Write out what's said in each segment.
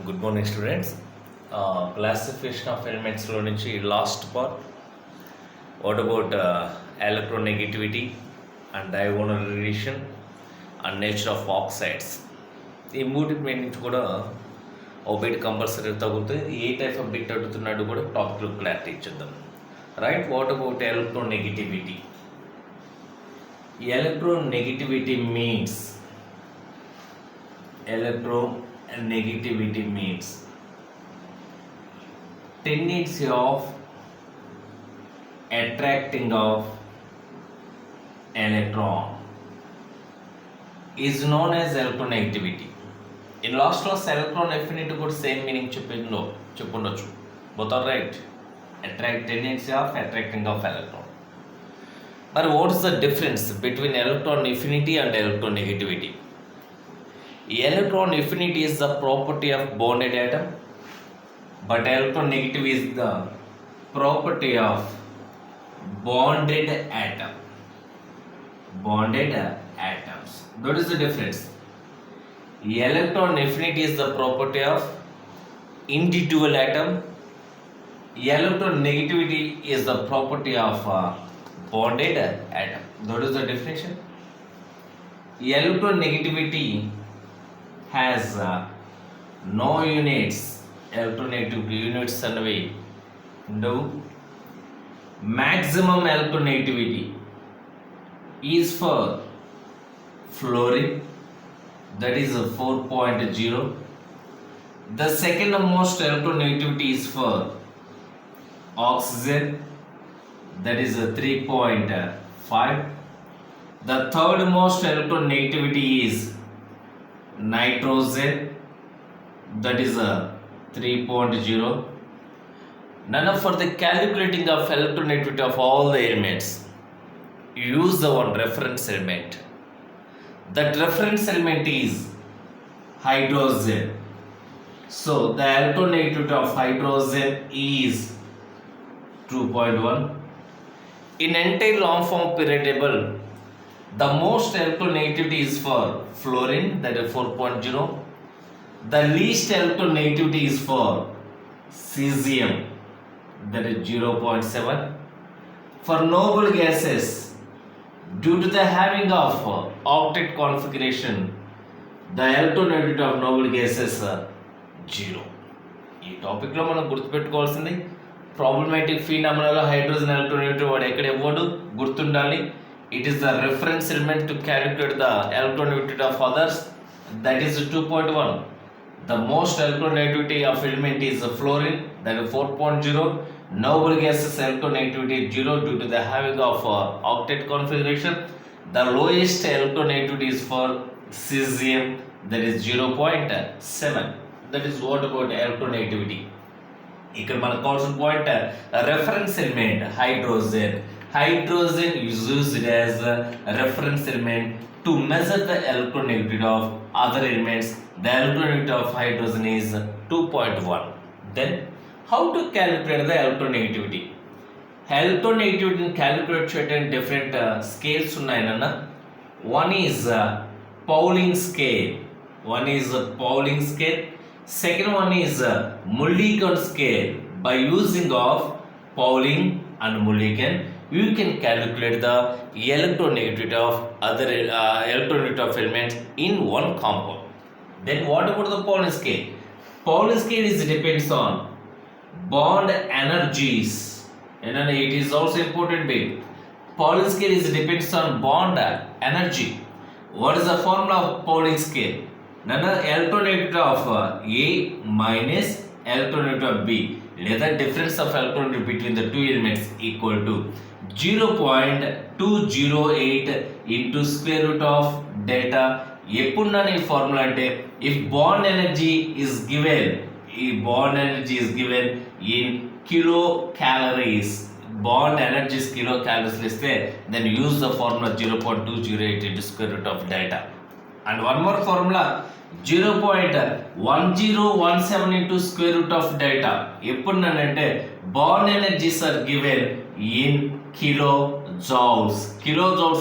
Good morning, students. Classification of elements లో నుంచి last part. What about electronegativity and diagonal radiation and nature of oxides. ఈ మూడింటి మీద నుంచి కూడా ఓ బిట్ కంపల్సరీ తగ్గుతుంది. ఏ టైప్ ఆఫ్ బిట్ అడుగుతున్నాడు కూడా టాపిక్లో క్లారిటీ ఇచ్చేద్దాం. Right, what about electronegativity? Electronegativity means tendency of attracting of electron is known as electronegativity. In last class electron affinity కూడా సేమ్ మీనింగ్ చెప్పుండొచ్చు. Both are right. Tendency of attracting of electron. మరి what is the difference between electron affinity and electronegativity? Electron affinity is the property of bonded atom, but electronegativity is the property of bonded atom. Bonded atoms. What is the difference? Electron affinity is the property of individual atom. Electronegativity is the property of bonded atom. What is the definition? Electronegativity has no units. Electronegativity units అనేవి ఉండవు. Maximum electronegativity is for fluorine, that is 4.0. The second most electronegativity is for oxygen, that is 3.5. The third most electronegativity is nitrogen, that is 3.0. None for the calculating of electronegativity of all the elements, use the one reference element. That reference element is hydrogen. So the electronegativity of hydrogen is 2.1. In entire long form period table, the most electronegativity is for fluorine, that is 4.0. The least electronegativity is for cesium, that is 0.7. For noble gases, due to the having of octet configuration, the electronegativity of noble gases 0. ఈ టాపిక్లో మనం గుర్తుపెట్టుకోవాల్సింది problematic ఫినామినాలో hydrogen electronegativity వాడు ఎక్కడ ఇవ్వడు, గుర్తుండాలి. It is the reference element to calculate the electronegativity of others, that is 2.1. The most electronegativity of element is fluorine, that is 4.0. Noble gases electronegativity is 0 due to the having of octet configuration. The lowest electronegativity is for cesium, that is 0.7. That is what about electronegativity. ఇక్కడ మనకు కావాల్సిన point reference element hydrogen. Hydrogen is used as a reference element to measure the electronegativity of other elements. The electronegativity of hydrogen is 2.1. Then, how to calculate the electronegativity? Electronegativity calculate చేయడానికి different scales ఉన్నాయన్న. One is Pauling scale. Second one is Mulliken scale. By using of Pauling and Mulliken, you can calculate the electronegativity of other electronegativity of elements in one compound. Then what about the Pauling scale? Pauling scale is depends on bond energies, and it is also important bit. Pauling scale is depends on bond energy. What is the formula of Pauling scale? Nana electronegativity of A minus electronegativity of B, లేదా difference of electronegativity between the two elements equal to 0.208 into square root of delta. ఎప్పుడు నన్ను ఈ formula అంటే if bond energy is given in kilo calories, bond energies kilo calories ఇస్తే then use the formula 0.208 into square root of delta. And one more formula 0.1017 into square root of delta. ఎప్పుడు నన్ను అంటే bond energies are given in kilo joules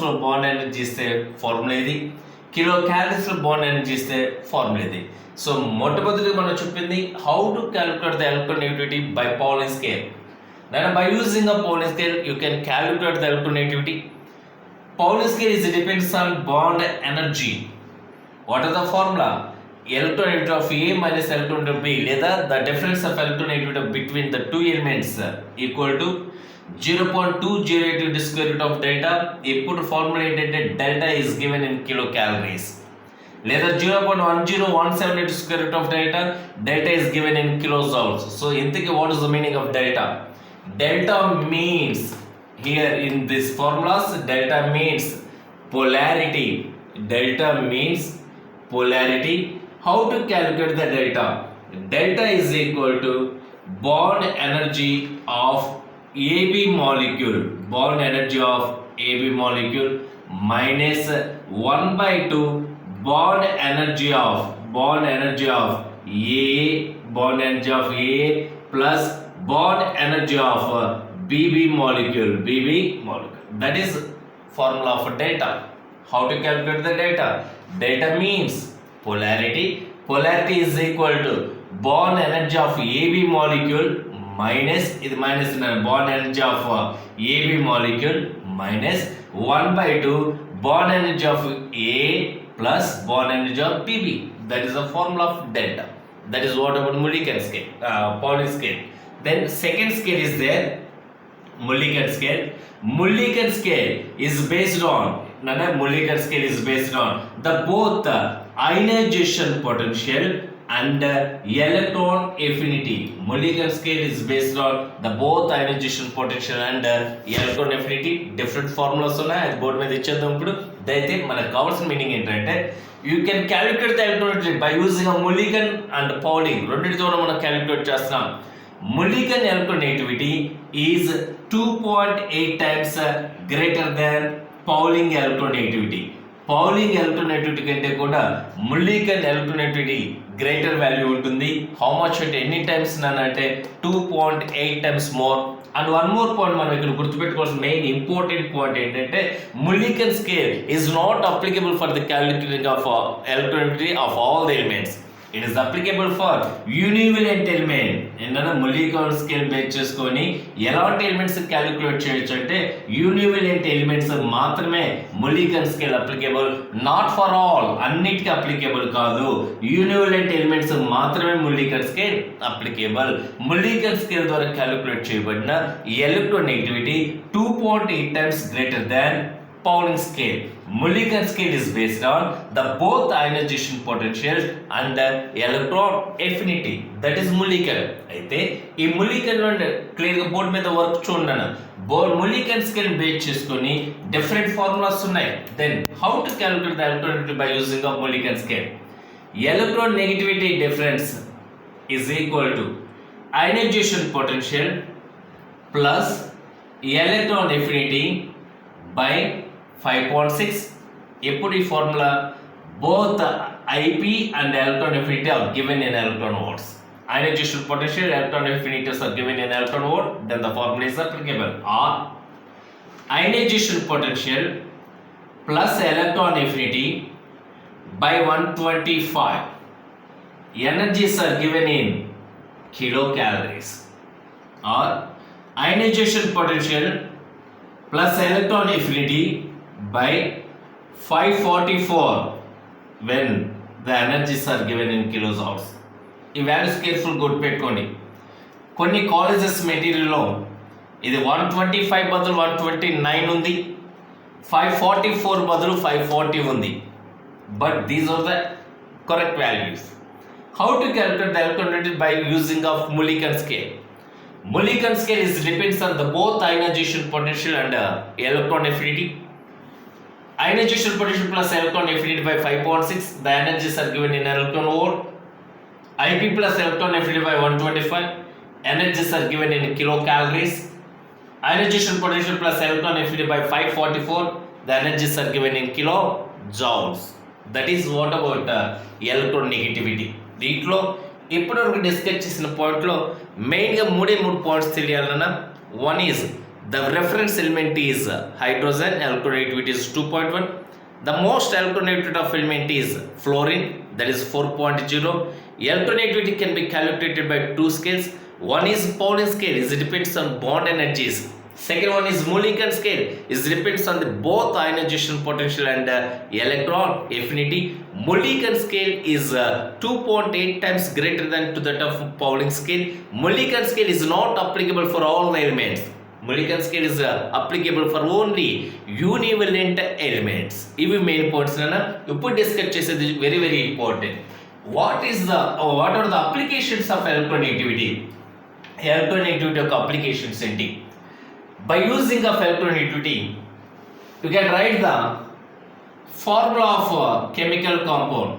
లో bond energy ఇస్తే formula ఇది, kilo calories లో bond energy ఇస్తే formula ఇది. So మొట్టమొదటి మనం చెప్పింది how to calculate the electronegativity by Pauling scale. Now by using a Pauling scale you can calculate the electronegativity. Pauling scale is depends on bond energy. What is the formula? Electronegativity of A minus electronegativity of B, లేదా the difference of electronegativity between the two elements equal to 0.208 into square root of delta. ఇప్పుడు formula ఏంటంటే delta is given in kilocalories. లేదా 0.1017 into square root of delta, delta is given in kilojoules. So ఇంతకీ what is the meaning of delta? Delta means here in this formulas, delta means polarity. Delta means polarity. How to calculate the delta? Delta is equal to bond energy of AB molecule, bond energy of AB molecule minus 1 by 2 bond energy of A plus bond energy of BB molecule. That is formula of delta. How to calculate the delta? Delta means polarity. Polarity is equal to bond energy of AB molecule minus bond energy of AB molecule minus 1 by 2 bond energy of A plus bond energy of BB. That is the formula of delta. That is what about Mulliken scale, Pauling scale. Then second scale is there, Mulliken scale. Mulliken scale is based on the both ionization potential and electron affinity. Mulliken scale is based on the both ionization potential and electron affinity. Different formulas ఉన్నాయి, అది board మీద ఇచ్చేద్దాం. ఇప్పుడు అయితే మనకు కావాల్సిన meaning ఏంటంటే you can calculate the electronegativity by using a Mulliken and Pauling. రెండింటితో మనం క్యాలిక్యులేట్ చేస్తాం. Mulliken electronegativity is 2.8 times greater than Pauling electronegativity. Pauling electronegativity కంటే కూడా Mulliken electronegativity గ్రేటర్ వాల్యూ ఉంటుంది. హౌ మచ్ అంటే ఎన్ని టైమ్స్ అంటే 2.8 times more. And one more point మనం ఇక్కడ గుర్తుపెట్టుకోవాల్సిన మెయిన్ ఇంపార్టెంట్ పాయింట్ ఏంటంటే Mulliken scale is not applicable for the calculating of electronegativity of all the elements. It is applicable for univalent element. ఏంటంటే Mulliken scale base చేసుకొని ఎలాంటి elements calculate చేయొచ్చు అంటే univalent elements మాత్రమే Mulliken scale applicable, not for all, అన్నిటికీ applicable కాదు. univalent elements మాత్రమే Mulliken scale applicable. Mulliken scale ద్వారా క్యాలిక్యులేట్ చేయబడిన electronegativity 2.8 times greater than Pauling scale. Mulliken scale is based on the both ionization potential and the electron affinity. That is Mulliken. అయితే ఈ Mulliken లో clear గా board మీద work చూడండి. Mulliken scale base చేసుకొని different formulas ఉన్నాయి. Then how to calculate the electronegativity by using of Mulliken scale? Electronegativity difference is equal to ionization potential plus electron affinity by 5.6. ఎప్పుడు ఈ formula both IP and electron affinity are given in electron volts. Ionization potential, electron affinities are given in electron volt, then the formula is applicable. Or ionization potential plus electron affinity by 125. Energies are given in kilocalories. Or ionization potential plus electron affinity by 544 when the energies are given in kilojoules. ఈ values careful గుర్తుపెట్టుకోండి. కొన్ని colleges మెటీరియల్లో ఇది 125 బదులు 129 ఉంది, 544 బదులు 540 ఉంది. But these are the correct values. How to calculate the electronegativity by using of Mulliken scale? Mulliken scale is depends on the both ionization potential and electron affinity. Ionization potential plus electron affinity by 5.6. The energies are given in electron volt. IP plus electron affinity by 125. Energies are given in kilocalories. Ionization potential plus electron affinity by 544. The energies are given in kilojoules. That is what about electronegativity. దీంట్లో ఇప్పటివరకు discuss చేసిన పాయింట్లో మెయిన్గా మూడు points తెలియాలన్నా. One is the reference element is hydrogen, electronegativity is 2.1. The most electronegativity of element is fluorine, that is 4.0. Electronegativity can be calculated by two scales. One is Pauling scale, it depends on bond energies. Second one is Mulliken scale, it depends on the both ionization potential and electron affinity. Mulliken scale is 2.8 times greater than to that of Pauling scale. Mulliken scale is not applicable for all the elements. Mulliken scale is applicable for only univalent elements. ఇవి main points అన్న ఇప్పుడు discuss చేసేది very important. what are the applications of electronegativity? Electronegativity యొక్క applications ఏంటి? By using of electronegativity you can write the formula of chemical compound.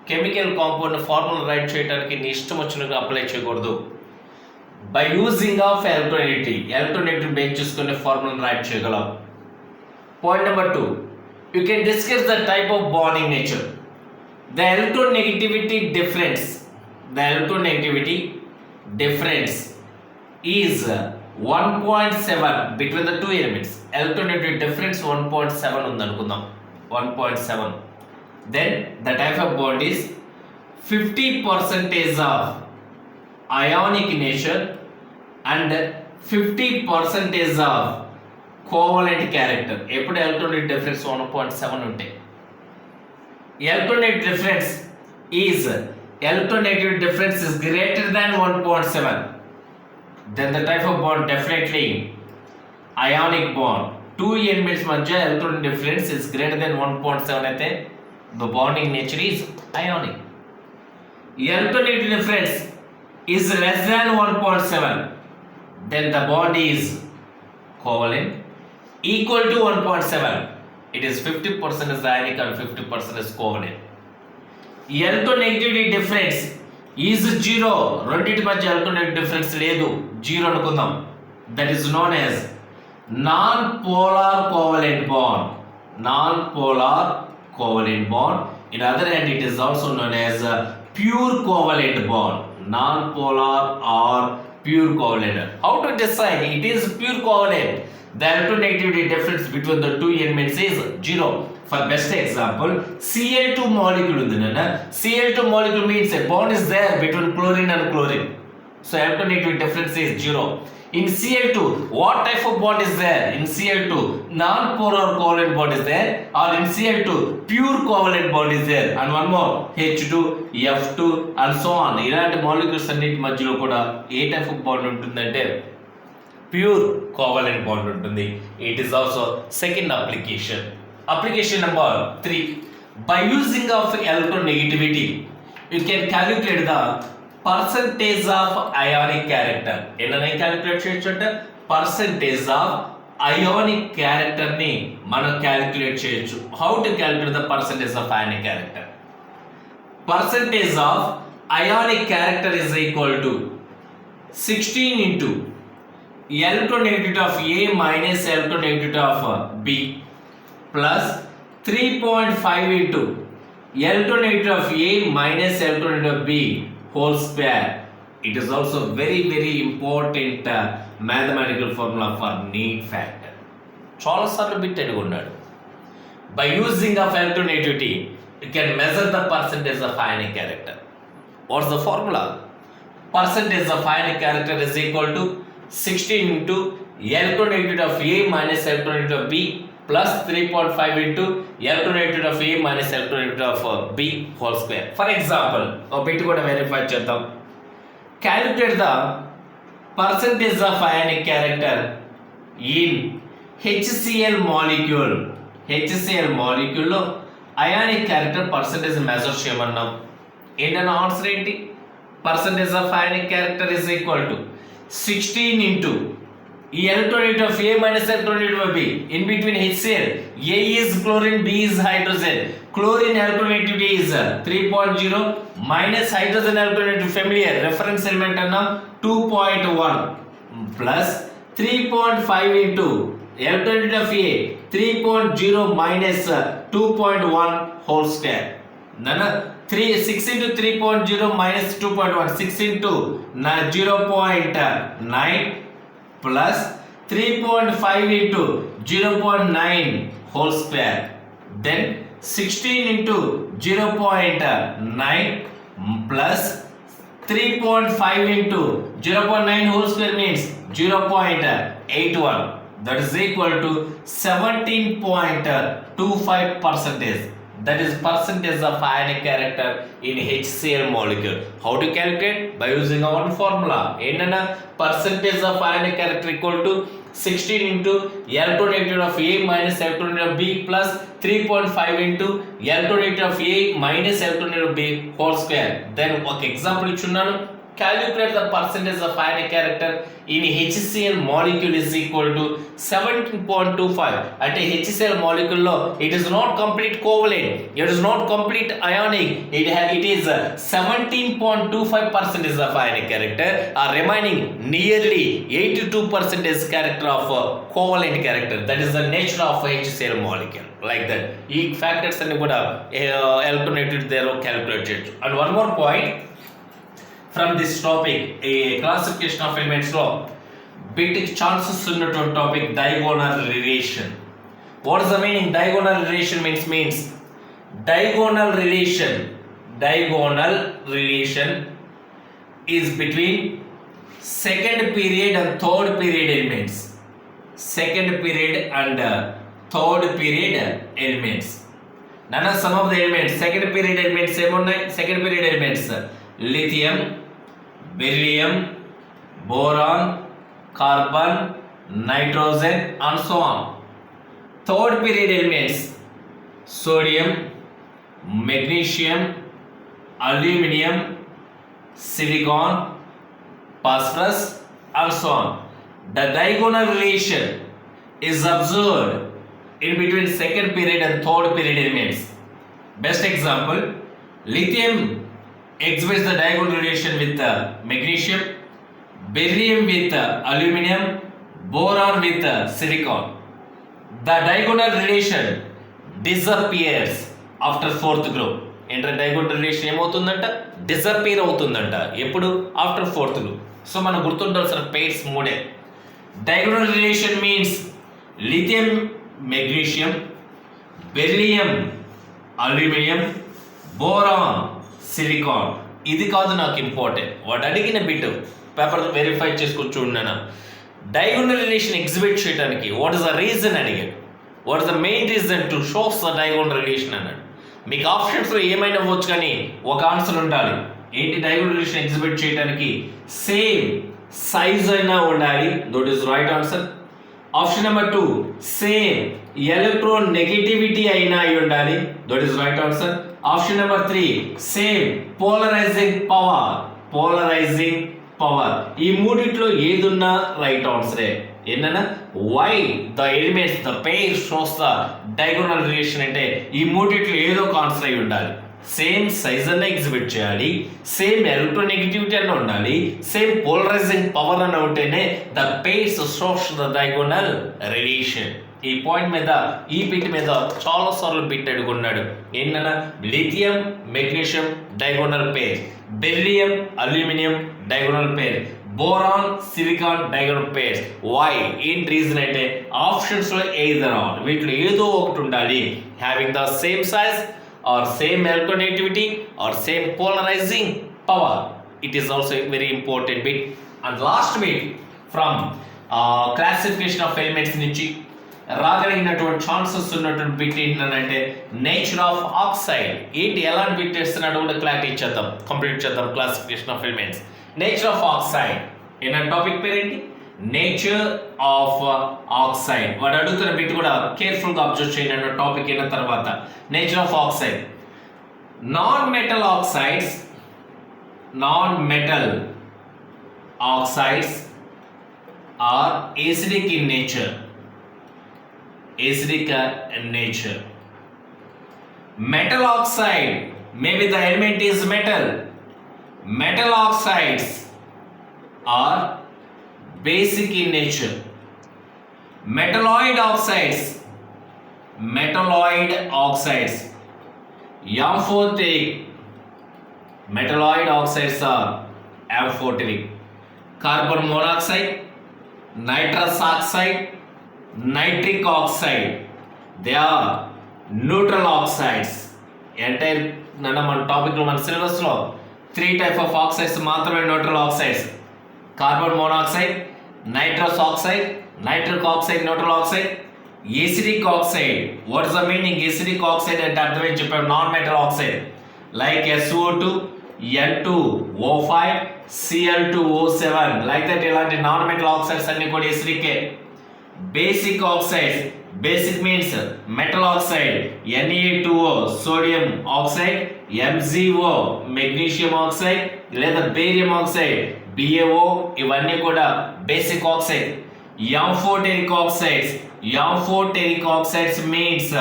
Chemical compound formula right చేయడానికి నీ ఇష్టం వచ్చినట్టుగా అప్లై చేయకూడదు. By using of electronegativity base చేసుకునే ఫార్ములాను right చేయగలం. Point number 2, you can discuss the type of bonding nature. The electronegativity difference is 1.7 between the two elements. Electronegativity difference 1.7 ఉంది అనుకుందాం, 1.7. Then the type of bond is 50% of ionic nature and 50% of covalent character. ఎప్పుడు electronegativity difference 1.7 ఉంటే electronegativity difference is greater than 1.7, then the type of bond definitely ionic bond. Two elements మధ్య electronegativity difference is greater than 1.7 అయితే the bonding nature is ionic. Electronegativity difference is less than 1.7, then the bond is covalent. Equal to 1.7, it is 50% is ionic and 50% is covalent. Electronegativity difference is 0, రెండింటి మధ్య electronegativity difference లేదు, 0 అనుకుందాం. That is known as non-polar covalent bond. Non-polar covalent bond. In other hand, it is also known as pure covalent bond. Non-polar or pure covalent. How to decide it is pure covalent? The electronegativity difference between the two elements is 0. For best example, Cl2 molecule ఉంది నాన్న. Cl2 molecule means a bond is there between chlorine and chlorine. So electronegativity difference is 0. In Cl2, what type of bond is there? In Cl2, non-polar covalent bond is there, or in Cl2, pure covalent bond is there. And one more, H2, F2 and so on. ఇలాంటి molecules అన్నిటి మధ్యలో కూడా ఏ type of bond ఉంటుందంటే pure covalent bond ఉంటుంది. It is also second application. Application number 3, by using of electronegativity you can calculate the percentage of ionic character. ఏంటనే calculate చేయొచ్చు అంటే percentage of ionic character ని మనం క్యాలిక్యులేట్ చేయొచ్చు. How to calculate the percentage of ionic character? Percentage of ionic character is equal to 16 into electronegativity of A minus electronegativity of B plus 3.5 into electronegativity of A minus electronegativity of B whole square. It is also very important mathematical formula for need factor. చాలా సార్లు bit అడుగున్నాడు. By using of electronegativity you can measure the percentage of ionic character. What's the formula? Percentage of ionic character is equal to 16 into electronegativity of A minus electronegativity of B plus 3.5 into electronegativity of A minus electronegativity of B whole square. For example, a bit కూడా verify చేద్దాం. Calculate the percentage of ionic character in HCl molecule. HCl molecule లో ionic character percentage measure చేయమన్నాం. ఏంటన్న answer ఏంటి? Percentage of ionic character is equal to 16 into electronegativity of A minus electronegativity of B. In between HCl, A is chlorine, B is hydrogen. Chlorine electronegativity is 3.0 minus hydrogen electronegativity familiar reference element anna 2.1 plus 3.5 into electronegativity of A 3.0 minus 2.1 whole square. Nana 6 into 3.0 minus 2.1, 6 into 0.9 plus 3.5 into 0.9 whole square. then 16 into 0.9 plus 3.5 into 0.9 whole square means 0.81, that is equal to 17.25 percentage. That is percentage of ionic character in HCl molecule. How to calculate? By using one formula. Enna percentage of ionic character equal to 16 into L2 negative of A minus L2 negative of B plus 3.5 into L2 negative of A minus L2 negative of B whole square. Then ఒక example ఇచ్చున్నాను. Calculate the percentage of ionic character in HCl molecule is equal to 17.25. At HCl molecule lo it is not complete covalent, it is not complete ionic, it is 17.25 percentage of ionic character, are remaining nearly 82% character of covalent character. That is the nature of HCl molecule. Like that ఈ factors అన్ని కూడా alternative there calculate చేయొచ్చు. And one more point from this topic, a classification of elements లో bit chances ఉన్నటువంటి topic, diagonal relation. What is the meaning? Diagonal relation means diagonal relation is between second period and third period elements. Second period and third period elements. None of some of the elements, second period elements ఏమున్నాయి? Second period elements lithium, beryllium, boron, carbon, nitrogen and so on. Third period elements sodium, magnesium, aluminum, silicon, phosphorus and so on. The diagonal relation is observed in between second period and third period elements. Best example, lithium exhibits the diagonal relation with magnesium, beryllium with aluminum, boron with silicon. The diagonal relation disappears after fourth group. Inter diagonal relation ఏమవుతుందంట? Disappear అవుతుందంట. ఎప్పుడు? After fourth group. So మనం గుర్తుండాల్సిన pairs మూడే. Diagonal relation means lithium magnesium, beryllium aluminum, boron silicon. ఇది కాదు నాకు important, వాడు అడిగిన బిట్ పేపర్ వెరిఫై చేసుకొని చూడన్నా. డయాగోనల్ రిలేషన్ ఎగ్జిబిట్ చేయడానికి వాట్ ఇస్ ద రీజన్ అడిగాడు. What is the main reason to shows the diagonal relation అన్నాడు. మీకు ఆప్షన్స్లో ఏమైనా అవ్వచ్చు కానీ ఒక ఆన్సర్ ఉండాలి. ఏంటి డయాగోనల్ రిలేషన్ ఎగ్జిబిట్ చేయడానికి? సేమ్ సైజ్ అయినా ఉండాలి. That is right answer. Option number 2 same electron negativity అయినా అయి ఉండాలి. That is right answer. Option number 3 same polarizing power. ఈ మూడిట్లో ఏదున్నా రైట్ ఆన్సరే. ఏంటన్నా why the elements the pair shows the diagonal relation అంటే ఈ మూడిట్లో ఏదో ఒక ఆన్సర్ అయి ఉండాలి. సేమ్ సైజ్ అన్న ఎగ్జిబిట్ చేయాలి, సేమ్ ఎలక్ట్రోనెగటివిటీ అన్న ఉండాలి, సేమ్ పోలరైజింగ్ పవర్ అన్న ఉంటేనే the pairs shows the diagonal relation. ఈ పాయింట్ మీద ఈ బిట్ మీద చాలా సార్లు బిట్ అడుగున్నాడు. ఏంటన్నా lithium magnesium diagonal pair, beryllium aluminium diagonal pair, boron silicon diagonal pairs. Why? ఏంటి రీజన్ అంటే ఆప్షన్స్ లో ఎయిదర్ ఆర్ వీటిలో ఏదో ఒకటి ఉండాలి. Having the same size or same electronegativity or same polarizing power. It is also a very important bit. And last bit from classification of elements నుంచి రాగలిగినటువంటి chances ఉన్నటువంటి bit ఏంటంటే nature of oxide. ఏంటి ఎలాంటి bit ఇస్తున్నాడు కూడా clarity ఇచ్చేద్దాం, complete చేద్దాం. Classification of elements, nature of oxide. ఏంటంటే టాపిక్ పేరు ఏంటి? Nature of oxide. వాడు అడుగుతున్న బిట్ కూడా కేర్ఫుల్గా అబ్జర్వ్ చేయండి అన్న టాపిక్ అయిన తర్వాత. Nature of oxide. Non metal oxides are acidic in nature. Metal oxide, maybe the element is metal. Metal oxides are basic in nature. Metalloid oxides amphoteric. Metalloid oxides are amphoteric. Carbon monoxide, nitrous oxide, nitric oxide, they are neutral oxides. Entire మన టాపిక్లో మన సిలబస్లో 3 types of oxides మాత్రమే neutral oxides: carbon monoxide, nitrous oxide, nitric oxide neutral oxide, acidic oxide. What is the meaning? Acidic oxide అంటే అర్థం ఏం చెప్పాము? Non metal oxide like SO2, N2O5, Cl2O7 like that. ఇలాంటి నాన్ మెటల్ ఆక్సైడ్స్ అన్ని కూడా ఎసిడికే. Basic oxides, basic means metal oxide Na2O sodium oxide, MgO magnesium oxide లేదా బేరియం ఆక్సైడ్ BaO, ఇవన్నీ కూడా basic oxide. Amphoteric oxides, amphoteric oxides means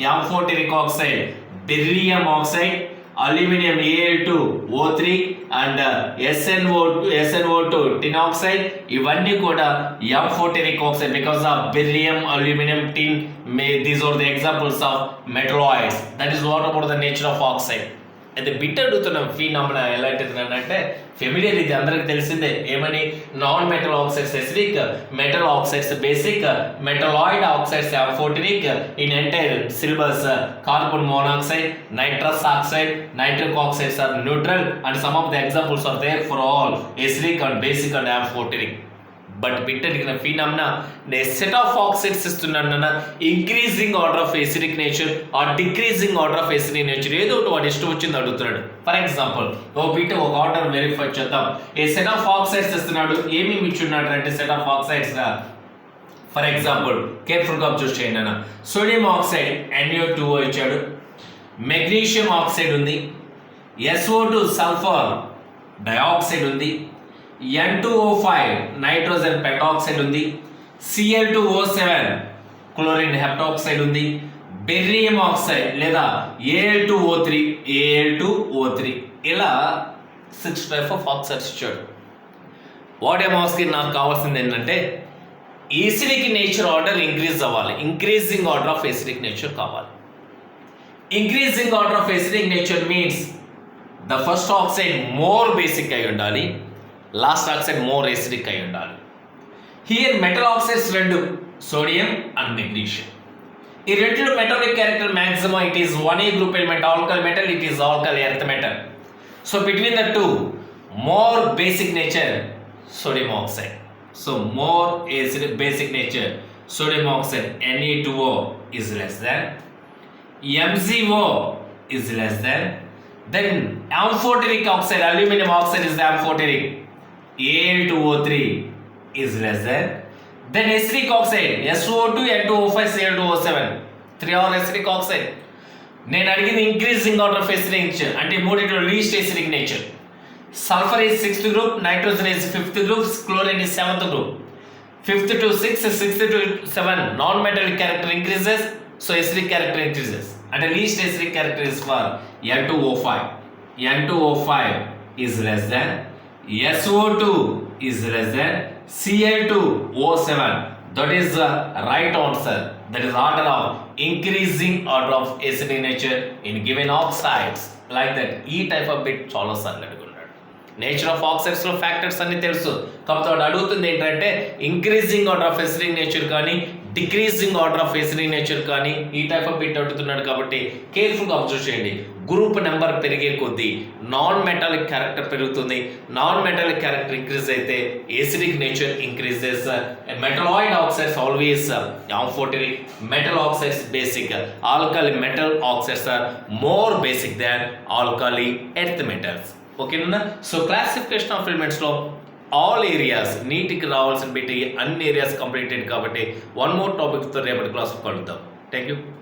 amphoteric oxide beryllium oxide, aluminium Al2O3 and SnO2 tin oxide. ఇవన్నీ కూడా amphoteric oxide because of beryllium, aluminium, tin. These are the examples of metalloids. That is what about the nature of oxide. అయితే bit అడుగుతున్నాం phenomena ఎలాంటిది అంటే familiar, ఇది అందరికి తెలిసిందే. ఏమని? Non metal oxides acidic, metal oxides basic, metalloid oxides amphoteric. In entire syllabus carbon monoxide, nitrous oxide, nitric oxides are neutral and some of the examples are there for all acidic and basic and amphoteric. But bit అడిగిన phenomena set of oxides ఇస్తున్నాను, increasing order of acidic nature or decreasing order of acidic nature, ఏదో ఒకటి వాడు ఇష్టం వచ్చింది అడుగుతున్నాడు. For example ఒక order verify చేద్దాం. ఏ సెట్ ఆఫ్ ఆక్సైడ్స్ ఇస్తున్నాడు, ఏమేమి ఇచ్చున్నాడు అంటే set of oxides. For example కేర్ఫుల్గా అబ్జర్వ్ చేయండి అన్న. సోడియం ఆక్సైడ్ NaO2O ఇచ్చాడు, మెగ్నీషియం ఆక్సైడ్ ఉంది, SO2 సల్ఫర్ డయాక్సైడ్ ఉంది, N2O5 నైట్రోజన్ పెటాక్సైడ్ ఉంది, Cl2O7 క్లోరిన్ హెప్టాక్సైడ్ ఉంది, బెరిలియం ఆక్సైడ్ లేదా Al2O3 ఇలా 6 types ఆఫ్ ఆక్సైడ్స్ ఇచ్చాడు. వాట్ ఐమ్ ఆస్కింగ్, నాకు కావాల్సింది ఏంటంటే ఎసిడిక్ నేచర్ ఆర్డర్ ఇంక్రీజ్ అవ్వాలి, increasing order of acidic nature కావాలి. Increasing order of acidic nature means the first oxide more basic అయి ఉండాలి, లాస్ట్ ఆక్సైడ్ మోర్ ఎసిడిక్ అయి ఉండాలి. హియర్ మెటల్ ఆక్సైడ్స్ రెండు, సోడియం అండ్ మెగ్నీషియం. ఈ రెండు metallic character maximum it is 1A group element alkyl metal, it is alkyl earth metal. So between the two more basic nature sodium oxide. So more acidic basic nature sodium oxide Na2O is less than, MgO is less than, then amphoteric oxide aluminum oxide is the amphoteric, Al2O3 is less than, then acidic oxide SO2 N2O5 Cl2O7 3 are acidic oxide. నేను అడిగింది increasing order of acidic nature అంటే మూడిట్లో least acidic nature. Sulphur is 6th group, nitrogen is 5th group, chlorine is 7th group. 5th to 6, 6th to 7 non metallic character increases, so acidic character increases. అంటే least acidic character is for N2O5. N2O5 is less than, SO2 is less than, Cl2O7. That is the right answer. That is order of increasing order of acidic nature in given oxides. Like that. ఈ type of bit చాలా సార్లు అడుగున్నాడు. Nature of oxides లో factors అన్ని తెలుసు కాబట్టి వాడు అడుగుతుంది ఏంటంటే increasing order of acidic nature కానీ decreasing order of acidic nature కానీ ఈ టైప్ ఆఫ్ బిట్ అడుగుతున్నాడు. కాబట్టి కేర్ఫుల్గా అబ్జర్వ్ చేయండి. గ్రూప్ నెంబర్ పెరిగే కొద్దీ నాన్ మెటాలిక్ క్యారెక్టర్ పెరుగుతుంది. నాన్ మెటాలిక్ క్యారెక్టర్ ఇంక్రీజ్ అయితే acidic nature increases. Metalloid oxides always amphoteric, metal oxides basic, alkali metal oxides are more basic than alkali earth metals. ఓకేనా? So classification of elements లో all areas నీటికి రావాల్సిన bit అన్ని areas completed కాబట్టి one more టాపిక్తో రేపటి class కలుద్దాం. Thank you.